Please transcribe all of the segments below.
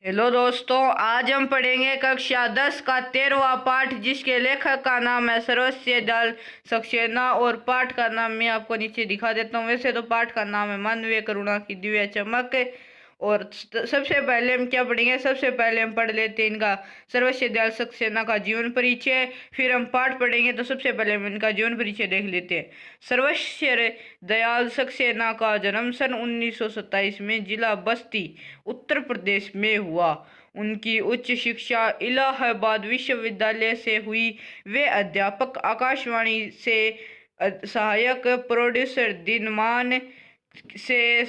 Hello दोस्तों, आज हम पढ़ेंगे कक्षा 10 का 13वां पाठ, जिसके लेखक का नाम है सर्वस्य दयाल सक्सेना और पाठ का नाम मैं आपको नीचे दिखा देता हूँ। वैसे तो पाठ का नाम है मानवीय करुणा की दिव्य चमक। और सबसे पहले हम क्या पढ़ेंगे? सबसे पहले हम पढ़ लेते हैं इनका सर्वस्य दयाल सक्सेना का जीवन परिचय, फिर हम पाठ पढ़ेंगे। तो सबसे पहले हम इनका जीवन परिचय देख लेते हैं। सर्वस्य दयाल सक्सेना का जन्म सन 1927 में जिला बस्ती, उत्तर प्रदेश में हुआ। उनकी उच्च शिक्षा इलाहाबाद विश्वविद्यालय से हुई। वे अध्यापक, आकाशवाणी से सहायक प्रोड्यूसर, दिनमान से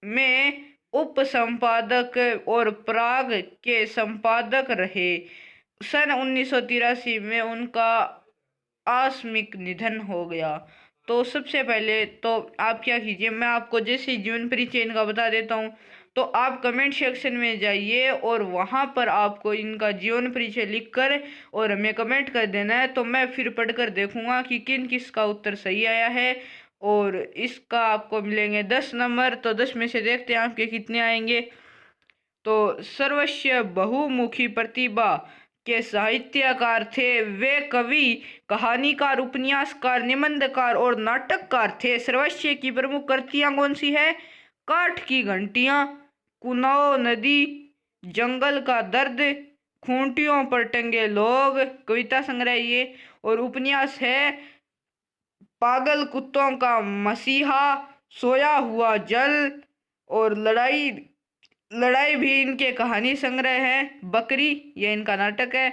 में उप संपादक और प्राग के संपादक रहे। सन 1983 में उनका आकस्मिक निधन हो गया। तो सबसे पहले तो आप क्या कीजिए, मैं आपको जैसे जीवन परिचय इनका बता देता हूँ, तो आप कमेंट सेक्शन में जाइए और वहाँ पर आपको इनका जीवन परिचय लिखकर और हमें कमेंट कर देना है। तो मैं फिर पढ़कर देखूंगा कि किन किसका उत्तर सही आया है, और इसका आपको मिलेंगे 10 नंबर। तो 10 में से देखते हैं आपके कितने आएंगे। तो सर्वस्व बहुमुखी प्रतिभा के साहित्यकार थे। वे कवि, कहानीकार, उपन्यासकार, निबंधकार और नाटककार थे। सर्वस्व की प्रमुख कृतियां कौन सी है? काठ की घंटियां, कुनाओ नदी, जंगल का दर्द, खूंटियों पर टंगे लोग, कविता संग्रह ये। और उपन्यास है पागल कुत्तों का मसीहा, सोया हुआ जल। और लड़ाई लड़ाई भी इनके कहानी संग्रह है। बकरी ये इनका नाटक है।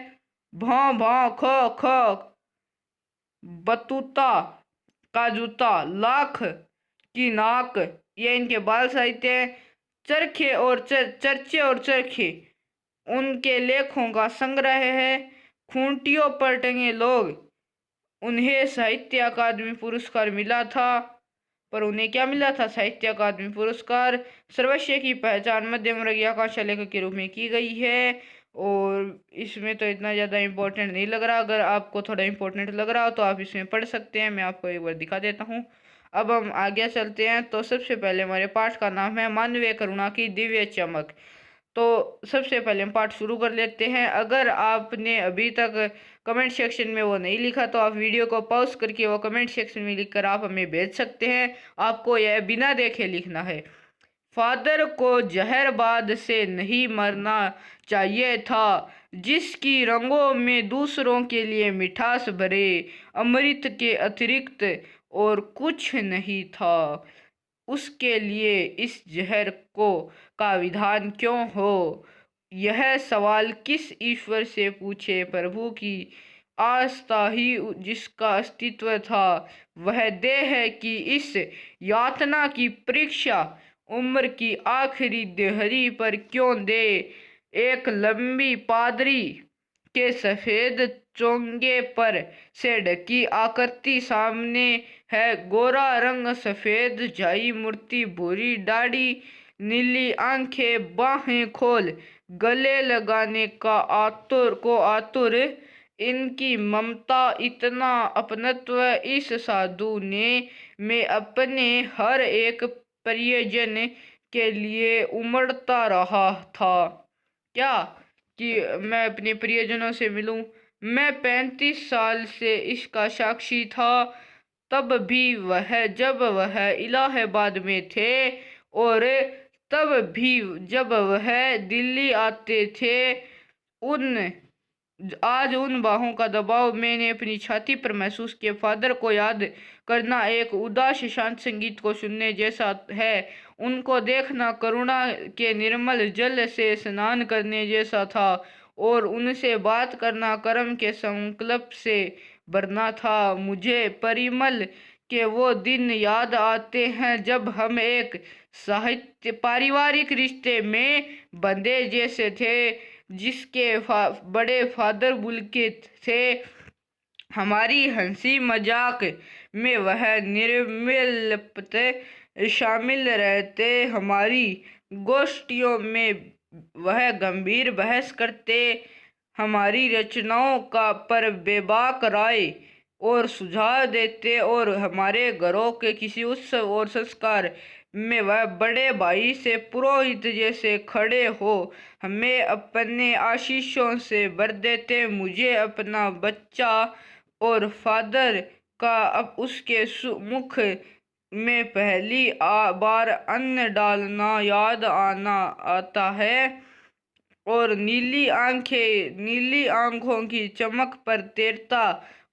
भौं भौं खो खो, बतूता का जूता, लाख की नाक ये इनके बाल साहित्य है। चरखे और चर्चे और चरखे उनके लेखों का संग्रह है। खूंटियों पर टंगे लोग, उन्हें साहित्य अकादमी पुरस्कार मिला था। पर उन्हें क्या मिला था? साहित्य अकादमी पुरस्कार। सर्वस्व की पहचान मध्यम वर्गीय आकांक्षा लेखक के रूप में की गई है। और इसमें तो इतना ज़्यादा इम्पोर्टेंट नहीं लग रहा। अगर आपको थोड़ा इम्पोर्टेंट लग रहा हो तो आप इसमें पढ़ सकते हैं। मैं आपको एक बार दिखा देता हूँ। अब हम आगे चलते हैं। तो सबसे पहले हमारे पाठ का नाम है मानवीय करुणा की दिव्य चमक। तो सबसे पहले हम पाठ शुरू कर लेते हैं। अगर आपने अभी तक कमेंट सेक्शन में वो नहीं लिखा तो आप वीडियो को पॉज करके वो कमेंट सेक्शन में लिखकर आप हमें भेज सकते हैं। आपको यह बिना देखे लिखना है। फादर को जहरबाद से नहीं मरना चाहिए था, जिसकी रंगों में दूसरों के लिए मिठास भरे अमृत के अतिरिक्त और कुछ नहीं था। उसके लिए इस जहर को का विधान क्यों हो? यह सवाल किस ईश्वर से पूछे? प्रभु की आस्था ही जिसका अस्तित्व था, वह देह है कि इस यातना की परीक्षा उम्र की आखिरी दिहाड़ी पर क्यों दे? एक लंबी पादरी के सफेद चोंगे पर से ढकी आकृति सामने है। गोरा रंग, सफेद झाई मूर्ति, भूरी दाढ़ी, नीली आंखें, बाहें खोल गले लगाने का आतुर इनकी ममता, इतना अपनत्व इस साधु ने में अपने हर एक परिजन के लिए उमड़ता रहा था। क्या कि मैं अपने प्रियजनों से मिलूं? मैं 35 साल से इसका साक्षी था। तब भी जब वह इलाहाबाद में थे, और तब भी जब वह दिल्ली आते थे। उन आज उन बाहों का दबाव मैंने अपनी छाती पर महसूस किया। फादर को याद करना एक उदास शांत संगीत को सुनने जैसा है। उनको देखना करुणा के निर्मल जल से स्नान करने जैसा था, और उनसे बात करना कर्म के संकल्प से भरना था। मुझे परिमल के वो दिन याद आते हैं जब हम एक साहित्य पारिवारिक रिश्ते में बंधे जैसे थे, जिसके बड़े फादर बुलके थे। हमारी हंसी मजाक में वह निर्लिप्त शामिल रहते, हमारी गोष्ठियों में वह गंभीर बहस करते, हमारी रचनाओं का पर बेबाक राय और सुझाव देते, और हमारे घरों के किसी उत्सव और संस्कार में वह बड़े भाई से पुरोहित जैसे खड़े हो हमें अपने आशीषों से भर देते। मुझे अपना बच्चा और फादर का अब उसके मुख में पहली बार अन्न डालना याद आता है और नीली आंखों की चमक पर तैरता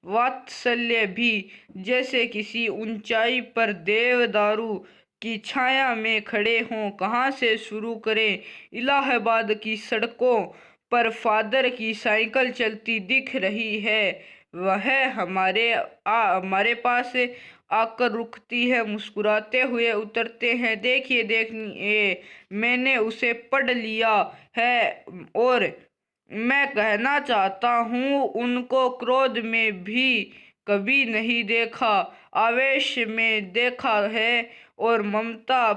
वात्सल्य भी जैसे किसी ऊंचाई पर देवदारू की छाया में खड़े हों। कहाँ से शुरू करें? इलाहाबाद की सड़कों पर फादर की साइकिल चलती दिख रही है। वह हमारे पास आकर रुकती है, मुस्कुराते हुए उतरते हैं। देखिए मैंने उसे पढ़ लिया है और मैं कहना चाहता हूँ उनको क्रोध में भी कभी नहीं देखा, आवेश में देखा है और ममता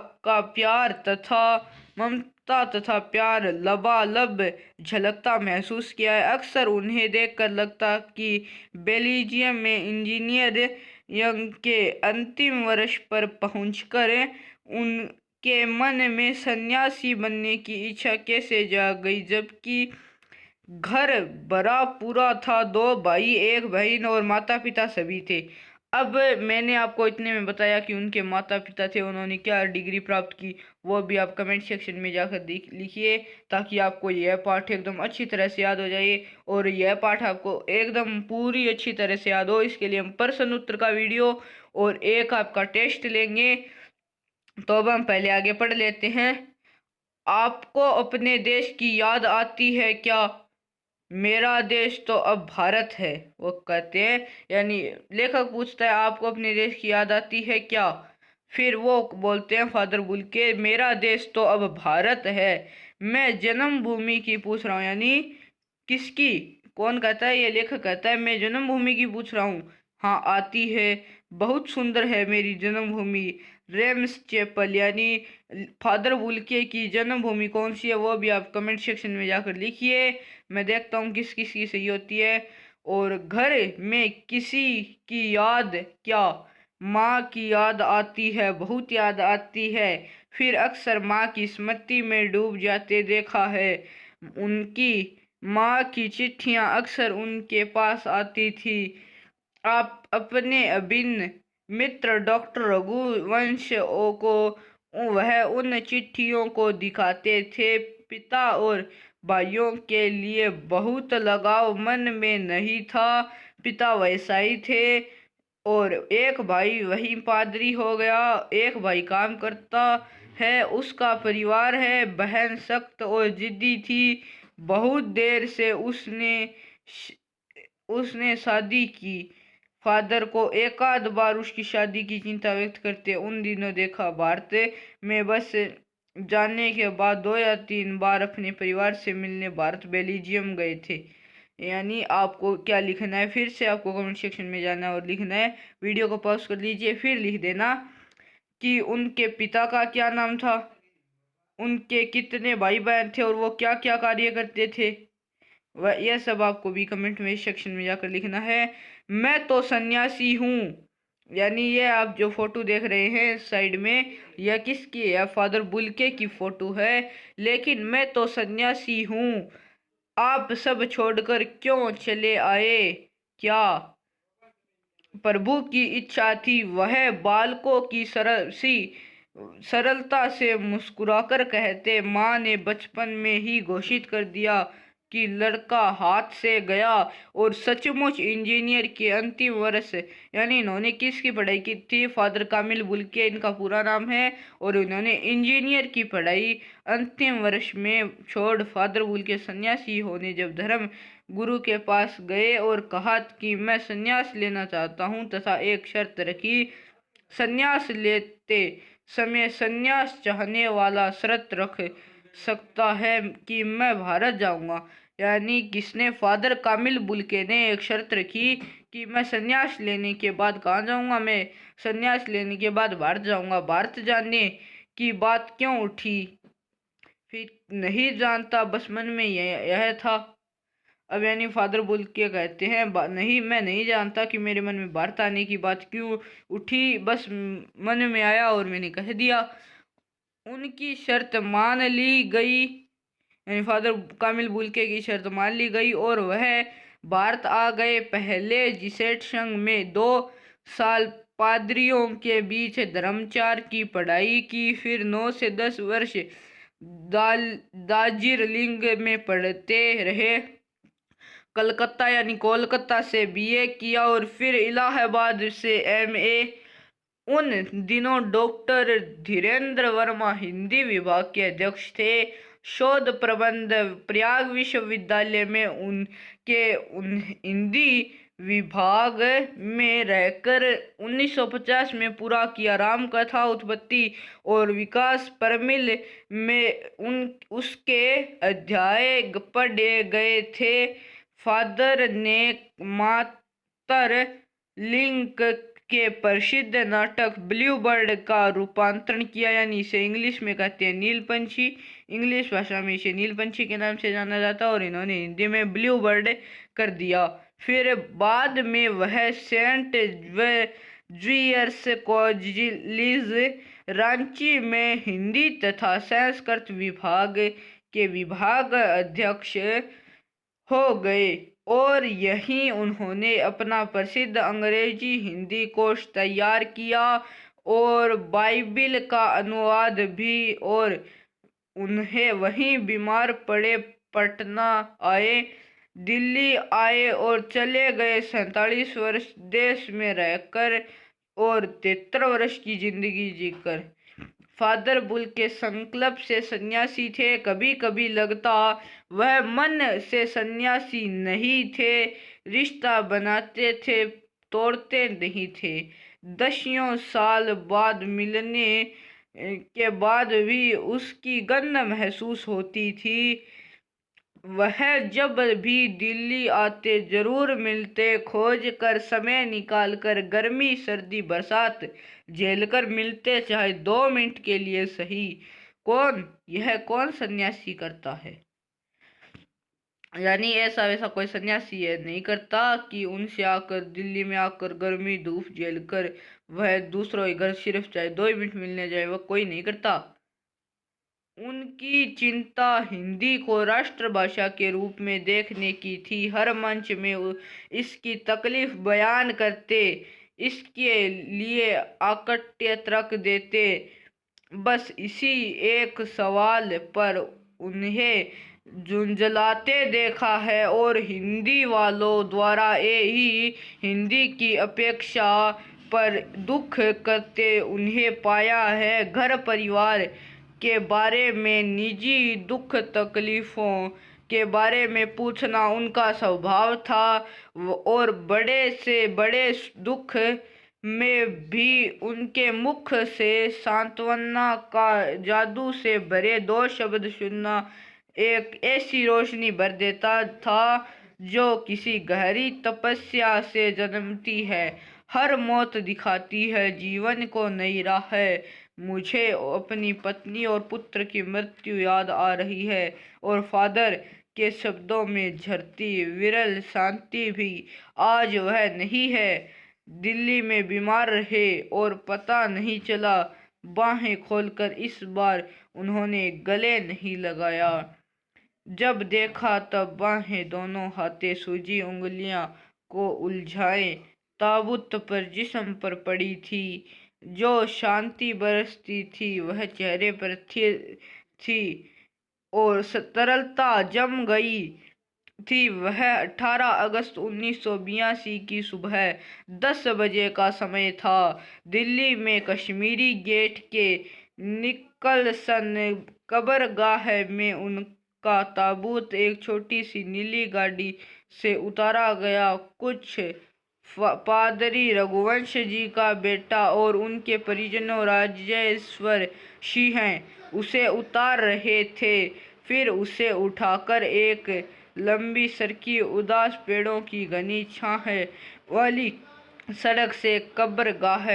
तथा प्यार लबालब झलकता महसूस किया है। अक्सर उन्हें देखकर लगता कि बेल्जियम में इंजीनियरिंग के अंतिम वर्ष पर पहुंचकर उनके मन में सन्यासी बनने की इच्छा कैसे जाग गई, जबकि घर भरा पूरा था। 2 भाई, 1 बहन और माता पिता सभी थे। अब मैंने आपको इतने में बताया कि उनके माता पिता थे, उन्होंने क्या डिग्री प्राप्त की, वो भी आप कमेंट सेक्शन में जाकर लिखिए ताकि आपको यह पाठ एकदम अच्छी तरह से याद हो जाए और यह पाठ आपको एकदम पूरी अच्छी तरह से याद हो। इसके लिए हम प्रश्न उत्तर का वीडियो और एक आपका टेस्ट लेंगे। तो अब हम पहले आगे पढ़ लेते हैं। आपको अपने देश की याद आती है क्या? मेरा देश तो अब भारत है, वो कहते हैं। यानी लेखक पूछता है आपको अपने देश की याद आती है क्या? फिर वो बोलते हैं फादर बुल्के, मेरा देश तो अब भारत है। मैं जन्मभूमि की पूछ रहा हूँ, यानी किसकी? कौन कहता है? ये लेखक कहता है मैं जन्मभूमि की पूछ रहा हूँ। हाँ आती है, बहुत सुंदर है मेरी जन्मभूमि। रेम्स चैपल, यानी फादर बुल्के की जन्मभूमि कौन सी है वो भी आप कमेंट सेक्शन में जाकर लिखिए। मैं देखता हूँ किस किस की सही होती है। और घर में किसी की याद क्या? माँ की याद आती है, बहुत याद आती है। फिर अक्सर माँ की स्मृति में डूब जाते देखा है। उनकी माँ की चिट्ठियाँ अक्सर उनके पास आती थी। आप अपने अभिन्न मित्र डॉक्टर रघुवंश को वह उन चिट्ठियों को दिखाते थे। पिता और भाइयों के लिए बहुत लगाव मन में नहीं था। पिता वैसाई थे और एक भाई वही पादरी हो गया। एक भाई काम करता है, उसका परिवार है। बहन सख्त और जिद्दी थी। बहुत देर से उसने शादी की। फादर को एकाध बार उसकी शादी की चिंता व्यक्त करते उन दिनों देखा। भारत में बस जाने के बाद 2 या 3 बार अपने परिवार से मिलने भारत बेल्जियम गए थे। यानी आपको क्या लिखना है, फिर से आपको कमेंट सेक्शन में जाना और लिखना है। वीडियो को पॉज कर लीजिए, फिर लिख देना कि उनके पिता का क्या नाम था, उनके कितने भाई बहन थे और वो क्या क्या कार्य करते थे। वह यह सब आपको भी कमेंट में सेक्शन में जाकर लिखना है। मैं तो सन्यासी हूँ, यानी ये आप जो फोटो देख रहे हैं साइड में, यह किसकी है? फादर बुल्के की फोटो है। लेकिन मैं तो सन्यासी हूँ, आप सब छोड़कर क्यों चले आए? क्या प्रभु की इच्छा थी? वह बालकों की सरलता से मुस्कुराकर कहते। माँ ने बचपन में ही घोषित कर दिया कि लड़का हाथ से गया और सचमुच इंजीनियर के अंतिम वर्ष, यानी इन्होंने किसकी पढ़ाई की थी? फादर कामिल बुल्के इनका पूरा नाम है। और इन्होंने इंजीनियर की पढ़ाई अंतिम वर्ष में छोड़ फादर बुल्के सन्यासी होने जब धर्म गुरु के पास गए और कहा कि मैं सन्यास लेना चाहता हूँ तथा एक शर्त रखी। सन्यास लेते समय सन्यास चाहने वाला शर्त रख सकता है कि मैं भारत जाऊंगा। यानी किसने? फादर कामिल बुल्के ने एक शर्त रखी कि मैं सन्यास लेने के बाद कहाँ जाऊंगा? मैं सन्यास लेने के बाद भारत जाऊंगा। भारत जाने की बात क्यों उठी फिर नहीं जानता, बस मन में यह था। अब यानी फादर बुल्के कहते हैं नहीं, मैं नहीं जानता कि मेरे मन में भारत आने की बात क्यों उठी, बस मन में आया और मैंने कह दिया। उनकी शर्त मान ली गई, यानी फादर कामिल बुल्के की शर्त मान ली गई और वह भारत आ गए। पहले जीसेट संघ में 2 साल पादरियों के बीच धर्माचार की पढ़ाई की, फिर 9 से 10 वर्ष दार्जिलिंग में पढ़ते रहे। कलकत्ता यानी कोलकाता से बीए किया और फिर इलाहाबाद से एमए। उन दिनों डॉक्टर धीरेन्द्र वर्मा हिंदी विभाग के अध्यक्ष थे। शोध प्रबंध प्रयाग विश्वविद्यालय में उनके हिंदी विभाग में रहकर 1950 में पूरा किया। रामकथा उत्पत्ति और विकास प्रमिल में उसके अध्याय पढ़े गए थे। फादर ने मातर लिंक के प्रसिद्ध नाटक ब्लू बर्ड का रूपांतरण किया, यानी इसे इंग्लिश में कहते हैं नील पंछी। इंग्लिश भाषा में इसे नील पंछी के नाम से जाना जाता है और इन्होंने हिंदी में ब्लू बर्ड कर दिया। फिर बाद में वह सेंट जेवियर्स कॉलेज रांची में हिंदी तथा संस्कृत विभाग के विभाग अध्यक्ष हो गए और यहीं उन्होंने अपना प्रसिद्ध अंग्रेजी हिंदी कोश तैयार किया और बाइबिल का अनुवाद भी। और उन्हें वहीं बीमार पड़े, पटना आए, दिल्ली आए और चले गए। 47 वर्ष देश में रहकर और 73 वर्ष की जिंदगी जीकर फादर बुल्के संकल्प से सन्यासी थे। कभी कभी लगता वह मन से सन्यासी नहीं थे, रिश्ता बनाते थे, तोड़ते नहीं थे। 10 साल बाद मिलने के बाद भी उसकी गंध महसूस होती थी। वह जब भी दिल्ली आते जरूर मिलते, खोज कर समय निकाल कर गर्मी सर्दी बरसात झेलकर मिलते, चाहे 2 मिनट के लिए सही। यह कौन सन्यासी करता है? यानी ऐसा वैसा कोई सन्यासी है नहीं करता कि उनसे आकर दिल्ली में आकर गर्मी धूप झेलकर वह दूसरों के घर सिर्फ चाहे 2 मिनट मिलने जाए, वह कोई नहीं करता। उनकी चिंता हिंदी को राष्ट्रभाषा के रूप में देखने की थी। हर मंच में इसकी तकलीफ बयान करते, इसके लिए आकट्य तर्क देते। बस इसी एक सवाल पर उन्हें झुंझलाते देखा है और हिंदी वालों द्वारा ही हिंदी की अपेक्षा पर दुख करते उन्हें पाया है। घर परिवार के बारे में, निजी दुख तकलीफों के बारे में पूछना उनका स्वभाव था और बड़े से बड़े दुख में भी उनके मुख से सांत्वना का जादू से भरे 2 शब्द सुनना एक ऐसी रोशनी भर देता था जो किसी गहरी तपस्या से जन्मती है। हर मौत दिखाती है जीवन को नई राह है। मुझे अपनी पत्नी और पुत्र की मृत्यु याद आ रही है और फादर के शब्दों में झरती विरल शांति भी आज वह नहीं है। दिल्ली में बीमार रहे और पता नहीं चला। बाहें खोलकर इस बार उन्होंने गले नहीं लगाया। जब देखा तब बाहें दोनों हाथे सूजी उंगलियां को उलझाए ताबूत पर जिस्म पर पड़ी थी। जो शांति बरसती थी वह चेहरे पर थी और तरलता जम गई थी। वह 18 अगस्त 1982 की सुबह 10 बजे का समय था। दिल्ली में कश्मीरी गेट के निकलसन कब्रगाह में उनका ताबूत एक छोटी सी नीली गाड़ी से उतारा गया। कुछ पादरी रघुवंश जी का बेटा और उनके परिजनों राजेश्वर सिंह उसे उतार रहे थे। फिर उसे उठाकर एक लंबी सरकी उदास पेड़ों की घनी छाह वाली सड़क से कब्रगाह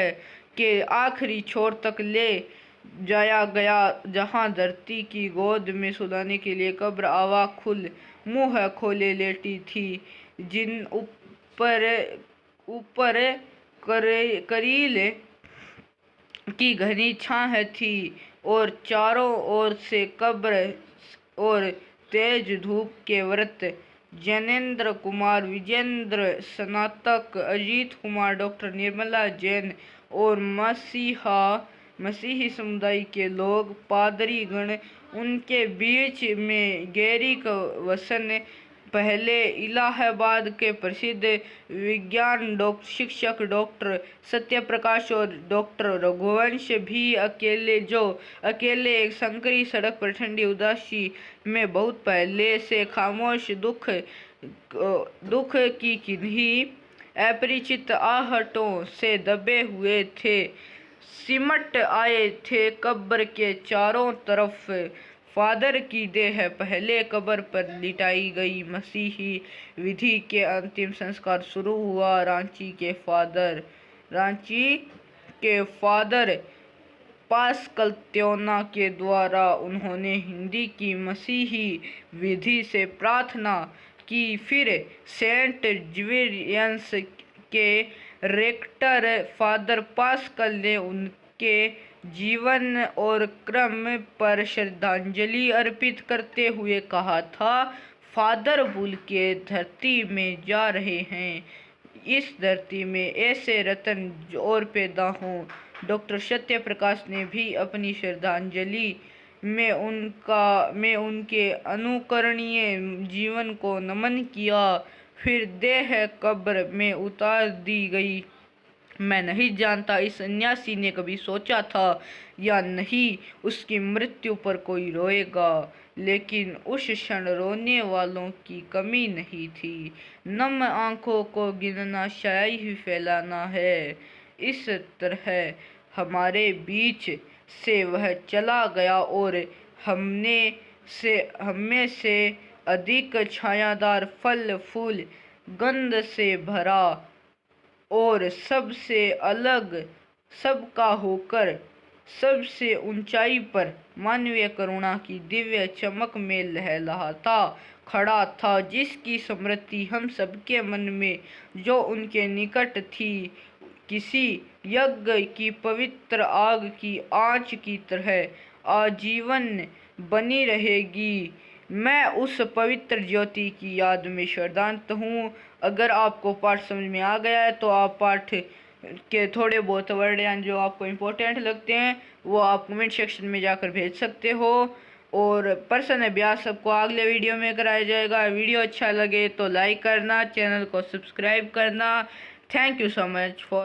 के आखिरी छोर तक ले जाया गया, जहां धरती की गोद में सुलाने के लिए कब्र आवा मुंह खोले लेटी थी, जिन ऊपर करील की घनी छाह थी। और चारों ओर से कब्र और तेज धूप के व्रत। जैनेन्द्र कुमार, विजेंद्र स्नातक, अजीत कुमार, डॉक्टर निर्मला जैन और मसीही समुदाय के लोग, पादरी गण, उनके बीच में गैरी वसन। पहले इलाहाबाद के प्रसिद्ध विज्ञान शिक्षक डॉक्टर सत्यप्रकाश और डॉक्टर रघुवंश भी अकेले एक संकरी सड़क पर ठंडी उदासी में बहुत पहले से खामोश दुख की किन्हीं अपरिचित आहटों से दबे हुए थे, सिमट आए थे। कब्र के चारों तरफ फादर की देह पहले कब्र पर लिटाई गई। मसीही विधि के अंतिम संस्कार शुरू हुआ। रांची के फादर पास्कल त्योना के द्वारा उन्होंने हिंदी की मसीही विधि से प्रार्थना की। फिर सेंट जेवियर्स के रेक्टर फादर पास्कल ने उनके जीवन और कर्म पर श्रद्धांजलि अर्पित करते हुए कहा था, फादर भूल के धरती में जा रहे हैं, इस धरती में ऐसे रतन और पैदा हों। डॉक्टर सत्यप्रकाश ने भी अपनी श्रद्धांजलि में उनके अनुकरणीय जीवन को नमन किया। फिर देह कब्र में उतार दी गई। मैं नहीं जानता इस सन्यासी ने कभी सोचा था या नहीं उसकी मृत्यु पर कोई रोएगा, लेकिन उस क्षण रोने वालों की कमी नहीं थी। नम आंखों को गिनना शायद ही फैलाना है। इस तरह हमारे बीच से वह चला गया और हमें से अधिक छायादार, फल फूल गंध से भरा और सबसे अलग, सबका होकर सबसे ऊंचाई पर मानवीय करुणा की दिव्य चमक में लहलहाता खड़ा था, जिसकी स्मृति हम सबके मन में जो उनके निकट थी, किसी यज्ञ की पवित्र आग की आंच की तरह आजीवन बनी रहेगी। मैं उस पवित्र ज्योति की याद में श्रद्धांत हूँ। अगर आपको पाठ समझ में आ गया है तो आप पाठ के थोड़े बहुत वर्ड यानी जो आपको इम्पोर्टेंट लगते हैं वो आप कमेंट सेक्शन में जाकर भेज सकते हो, और पर्सन अभ्यास सबको अगले वीडियो में कराया जाएगा। वीडियो अच्छा लगे तो लाइक करना, चैनल को सब्सक्राइब करना। Thank you so much for